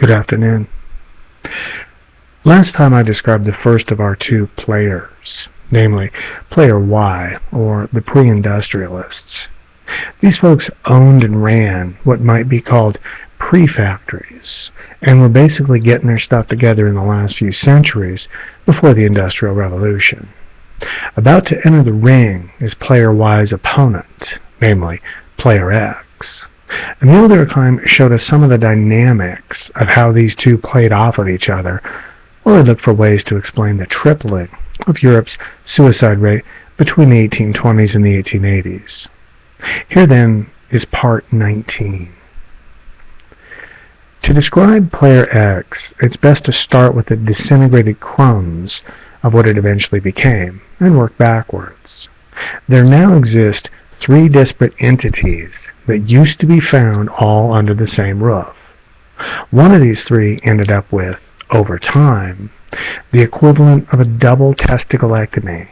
Good afternoon. Last time I described the first of our two players, namely Player Y, or the pre-industrialists. These folks owned and ran what might be called pre-factories, and were basically getting their stuff together in the last few centuries before the Industrial Revolution. About to enter the ring is Player Y's opponent, namely Player X. Emil Durkheim showed us some of the dynamics of how these two played off of each other, while he looked for ways to explain the tripling of Europe's suicide rate between the 1820s and the 1880s. Here then is part 19. To describe Player X, it's best to start with the disintegrated crumbs of what it eventually became, and work backwards. There now exist three disparate entities that used to be found all under the same roof. One of these three ended up with, over time, the equivalent of a double testiclectomy,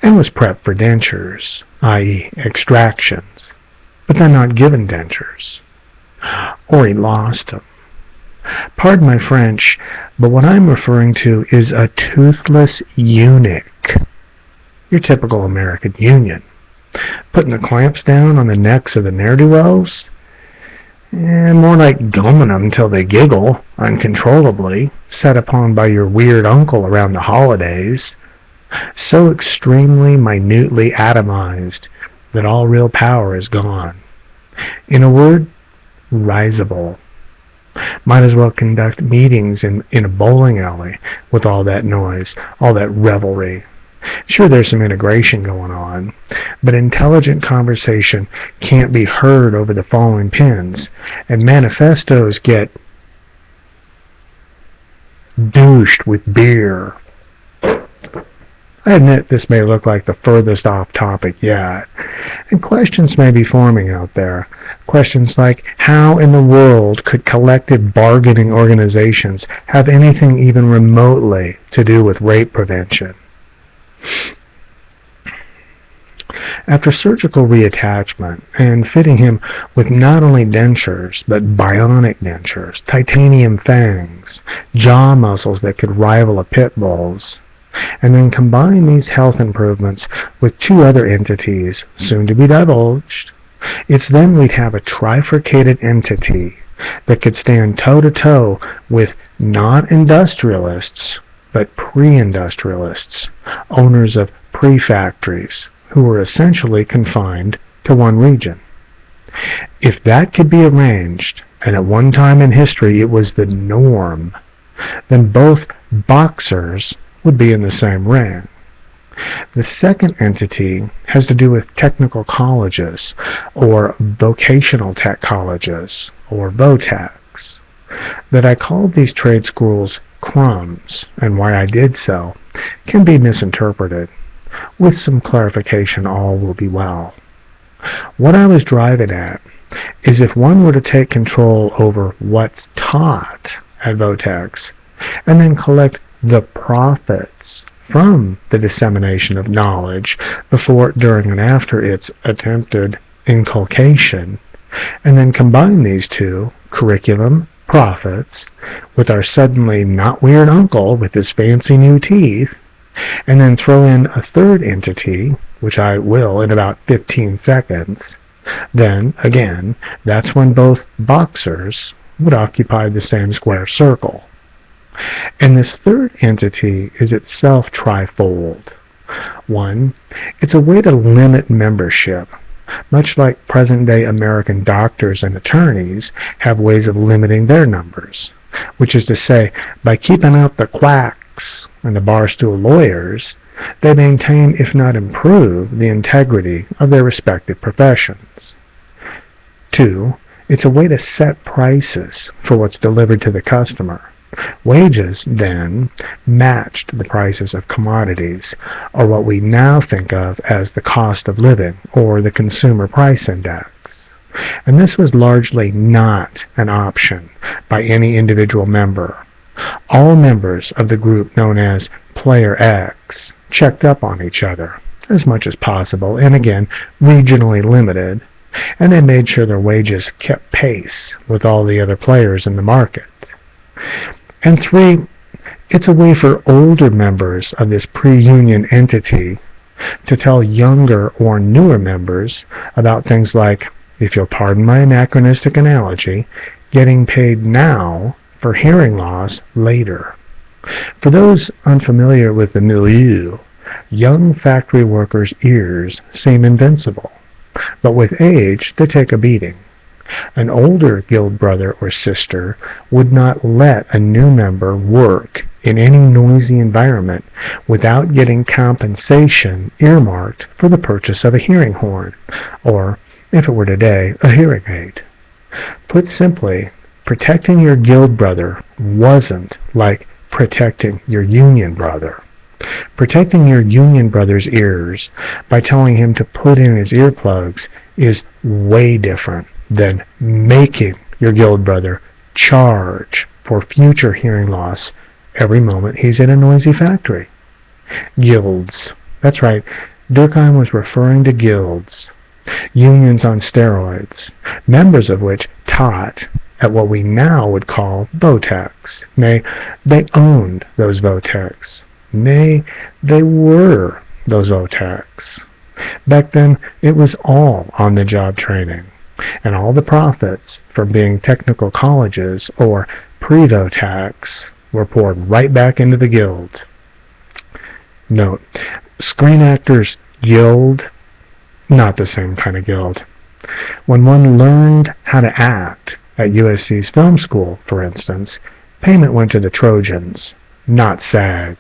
and was prepped for dentures, i.e. extractions, but then not given dentures. Or he lost them. Pardon my French, but what I'm referring to is a toothless eunuch, your typical American union. Putting the clamps down on the necks of the ne'er-do-wells? More like gumming them till they giggle uncontrollably, set upon by your weird uncle around the holidays, so extremely minutely atomized that all real power is gone. In a word, risible. Might as well conduct meetings in a bowling alley with all that noise, all that revelry. Sure, there's some integration going on, but intelligent conversation can't be heard over the falling pins, and manifestos get douched with beer. I admit this may look like the furthest off topic yet, and questions may be forming out there. Questions like, how in the world could collective bargaining organizations have anything even remotely to do with rape prevention? After surgical reattachment and fitting him with not only dentures, but bionic dentures, titanium fangs, jaw muscles that could rival a pit bull's, and then combine these health improvements with two other entities, soon to be divulged, it's then we'd have a trifurcated entity that could stand toe-to-toe with not industrialists, but pre-industrialists, owners of pre-factories, who were essentially confined to one region. If that could be arranged, and at one time in history it was the norm, then both boxers would be in the same ring. The second entity has to do with technical colleges, or vocational tech colleges, or VOTECs. That I called these trade schools crumbs, and why I did so, can be misinterpreted. With some clarification, all will be well. What I was driving at is if one were to take control over what's taught at VOTECs, and then collect the profits from the dissemination of knowledge before, during, and after its attempted inculcation, and then combine these two, curriculum, profits, with our suddenly not weird uncle with his fancy new teeth, and then throw in a third entity, which I will in about 15 seconds, then, again, that's when both boxers would occupy the same square circle. And this third entity is itself trifold. One, it's a way to limit membership, much like present-day American doctors and attorneys have ways of limiting their numbers, which is to say, by keeping out the quacks and the barstool lawyers, they maintain, if not improve, the integrity of their respective professions. Two, it's a way to set prices for what's delivered to the customer. Wages, then, matched the prices of commodities, or what we now think of as the cost of living, or the consumer price index. And this was largely not an option by any individual member. All members of the group known as Player X checked up on each other, as much as possible, and again, regionally limited, and they made sure their wages kept pace with all the other players in the market. And 3, it's a way for older members of this pre-union entity to tell younger or newer members about things like, if you'll pardon my anachronistic analogy, getting paid now for hearing loss later. For those unfamiliar with the milieu, young factory workers' ears seem invincible, but with age they take a beating. An older guild brother or sister would not let a new member work in any noisy environment without getting compensation earmarked for the purchase of a hearing horn, or, if it were today, a hearing aid. Put simply, protecting your guild brother wasn't like protecting your union brother. Protecting your union brother's ears by telling him to put in his earplugs is way different than making your guild brother charge for future hearing loss every moment he's in a noisy factory. Guilds. That's right, Durkheim was referring to guilds, unions on steroids, members of which taught at what we now would call votechs. Nay, they owned those votechs. Nay, they were those votechs. Back then, it was all on-the-job training, and all the profits from being technical colleges or pre-votechs were poured right back into the guild. Note, Screen Actors Guild, not the same kind of guild. When one learned how to act at USC's film school, for instance, payment went to the Trojans, not SAG.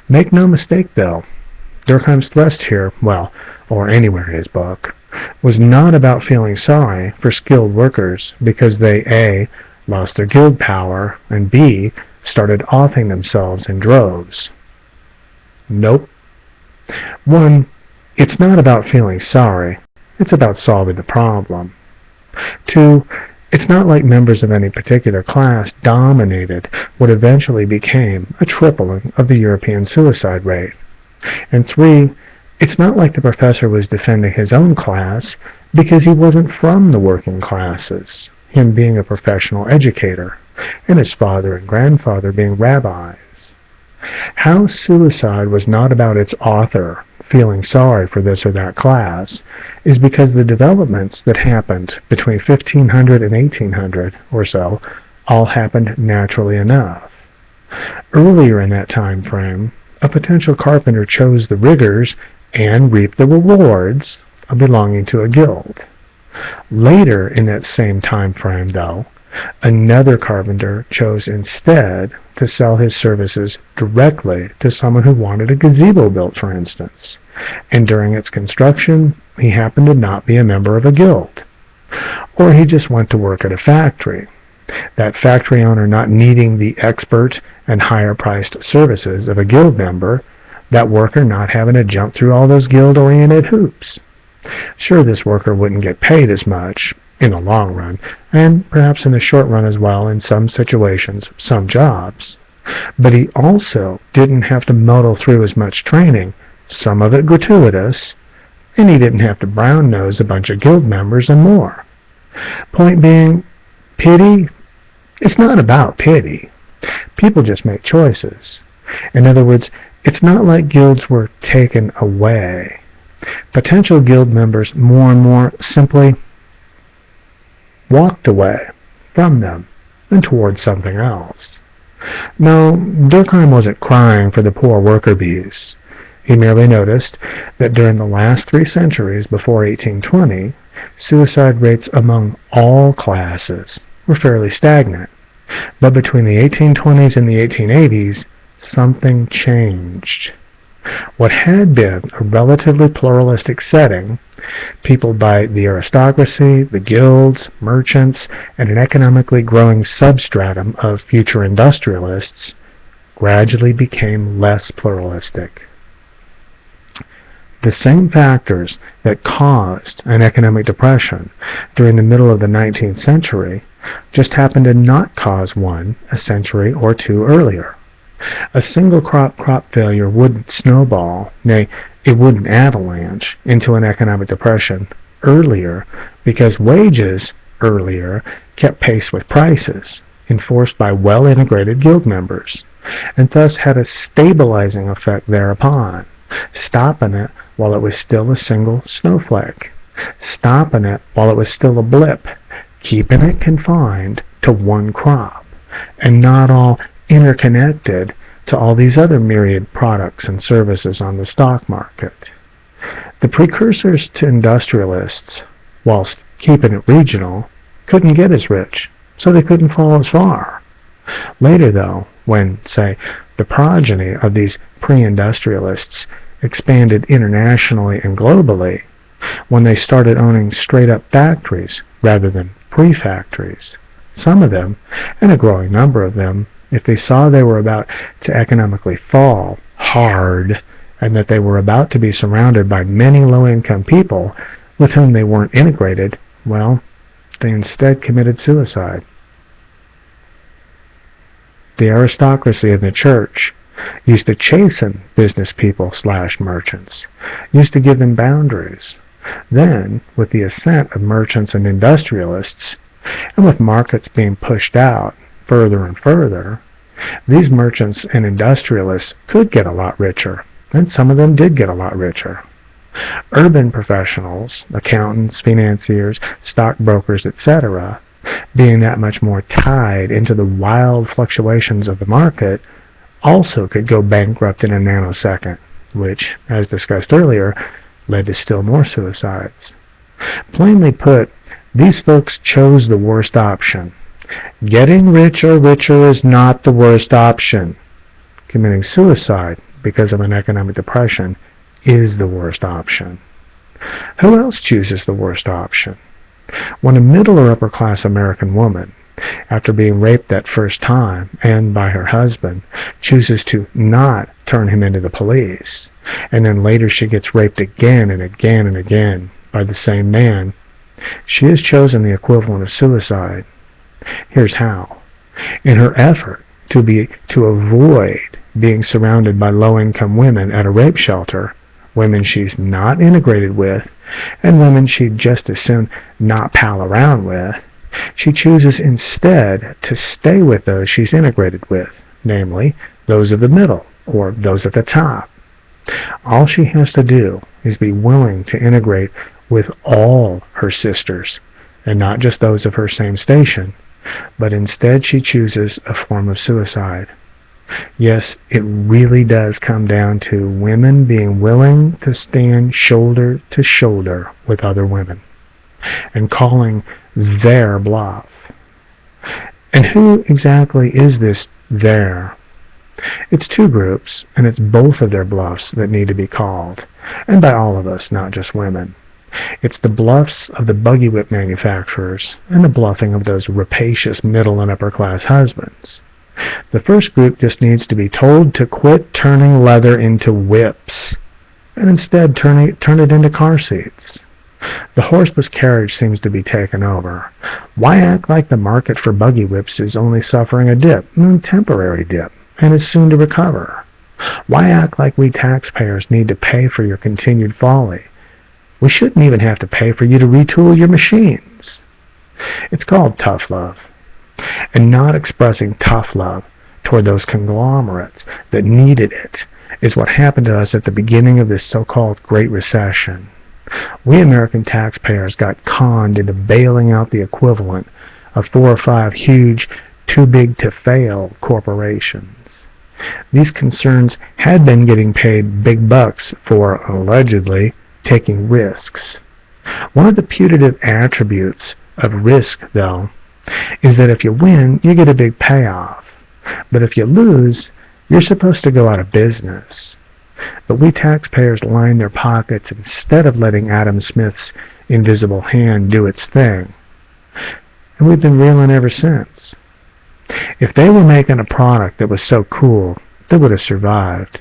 Make no mistake, though, Durkheim's thrust here, well, or anywhere in his book, was not about feeling sorry for skilled workers because they A, lost their guild power, and B, started offing themselves in droves. Nope. 1, it's not about feeling sorry, it's about solving the problem. 2, it's not like members of any particular class dominated what eventually became a tripling of the European suicide rate. And 3, it's not like the professor was defending his own class because he wasn't from the working classes, him being a professional educator, and his father and grandfather being rabbis. How suicide was not about its author feeling sorry for this or that class is because the developments that happened between 1500 and 1800 or so all happened naturally enough. Earlier in that time frame, a potential carpenter chose the rigors and reaped the rewards of belonging to a guild. Later in that same time frame, though, another carpenter chose instead to sell his services directly to someone who wanted a gazebo built, for instance, and during its construction he happened to not be a member of a guild. Or he just went to work at a factory, that factory owner not needing the expert and higher-priced services of a guild member, that worker not having to jump through all those guild-oriented hoops. Sure, this worker wouldn't get paid as much in the long run, and perhaps in the short run as well in some situations, some jobs. But he also didn't have to muddle through as much training, some of it gratuitous, and he didn't have to brown-nose a bunch of guild members and more. Point being, pity? It's not about pity. People just make choices. In other words, it's not like guilds were taken away. Potential guild members more and more simply walked away from them and towards something else. No, Durkheim wasn't crying for the poor worker bees. He merely noticed that during the last 3 centuries before 1820, suicide rates among all classes were fairly stagnant. But between the 1820s and the 1880s, something changed. What had been a relatively pluralistic setting, peopled by the aristocracy, the guilds, merchants, and an economically growing substratum of future industrialists, gradually became less pluralistic. The same factors that caused an economic depression during the middle of the 19th century just happened to not cause one a century or 2 earlier. A single crop failure wouldn't snowball, nay, it wouldn't avalanche into an economic depression earlier because wages earlier kept pace with prices enforced by well-integrated guild members, and thus had a stabilizing effect thereupon, stopping it while it was still a single snowflake, stopping it while it was still a blip, keeping it confined to one crop, and not all interconnected to all these other myriad products and services on the stock market. The precursors to industrialists, whilst keeping it regional, couldn't get as rich, so they couldn't fall as far. Later, though, when, say, the progeny of these pre-industrialists expanded internationally and globally, when they started owning straight-up factories rather than pre-factories, some of them, and a growing number of them, if they saw they were about to economically fall hard, and that they were about to be surrounded by many low-income people with whom they weren't integrated, well, they instead committed suicide. The aristocracy in the church used to chasten business people/merchants, used to give them boundaries. Then, with the ascent of merchants and industrialists, and with markets being pushed out further and further, these merchants and industrialists could get a lot richer, and some of them did get a lot richer. Urban professionals, accountants, financiers, stockbrokers, etc., being that much more tied into the wild fluctuations of the market, also could go bankrupt in a nanosecond, which, as discussed earlier, led to still more suicides. Plainly put, these folks chose the worst option. Getting rich or richer is not the worst option. Committing suicide because of an economic depression is the worst option. Who else chooses the worst option? When a middle or upper class American woman, after being raped that first time and by her husband, chooses to not turn him into the police, and then later she gets raped again and again and again by the same man, she has chosen the equivalent of suicide. Here's how. In her effort to avoid being surrounded by low-income women at a rape shelter, women she's not integrated with, and women she'd just as soon not pal around with, she chooses instead to stay with those she's integrated with, namely, those of the middle, or those at the top. All she has to do is be willing to integrate with all her sisters, and not just those of her same station, but instead she chooses a form of suicide. Yes, it really does come down to women being willing to stand shoulder to shoulder with other women and calling their bluff. And who exactly is this their? It's two groups, and it's both of their bluffs that need to be called, and by all of us, not just women. It's the bluffs of the buggy whip manufacturers and the bluffing of those rapacious middle and upper class husbands. The first group just needs to be told to quit turning leather into whips and instead turn it into car seats. The horseless carriage seems to be taken over. Why act like the market for buggy whips is only suffering a dip, a temporary dip, and is soon to recover? Why act like we taxpayers need to pay for your continued folly? We shouldn't even have to pay for you to retool your machines. It's called tough love. And not expressing tough love toward those conglomerates that needed it is what happened to us at the beginning of this so-called Great Recession. We American taxpayers got conned into bailing out the equivalent of 4 or 5 huge, too-big-to-fail corporations. These concerns had been getting paid big bucks for, allegedly, taking risks. One of the putative attributes of risk, though, is that if you win, you get a big payoff. But if you lose, you're supposed to go out of business. But we taxpayers line their pockets instead of letting Adam Smith's invisible hand do its thing. And we've been reeling ever since. If they were making a product that was so cool, they would have survived.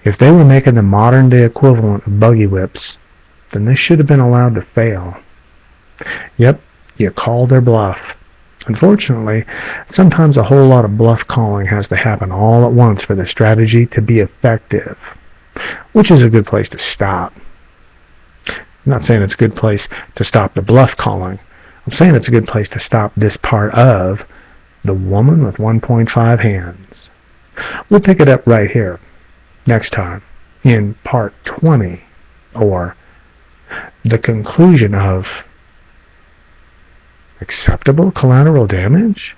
If they were making the modern-day equivalent of buggy whips, then they should have been allowed to fail. Yep, you call their bluff. Unfortunately, sometimes a whole lot of bluff calling has to happen all at once for the strategy to be effective, which is a good place to stop. I'm not saying it's a good place to stop the bluff calling. I'm saying it's a good place to stop this part of The woman with 1.5 hands. We'll pick it up right here next time in part 20, or the conclusion of acceptable collateral damage.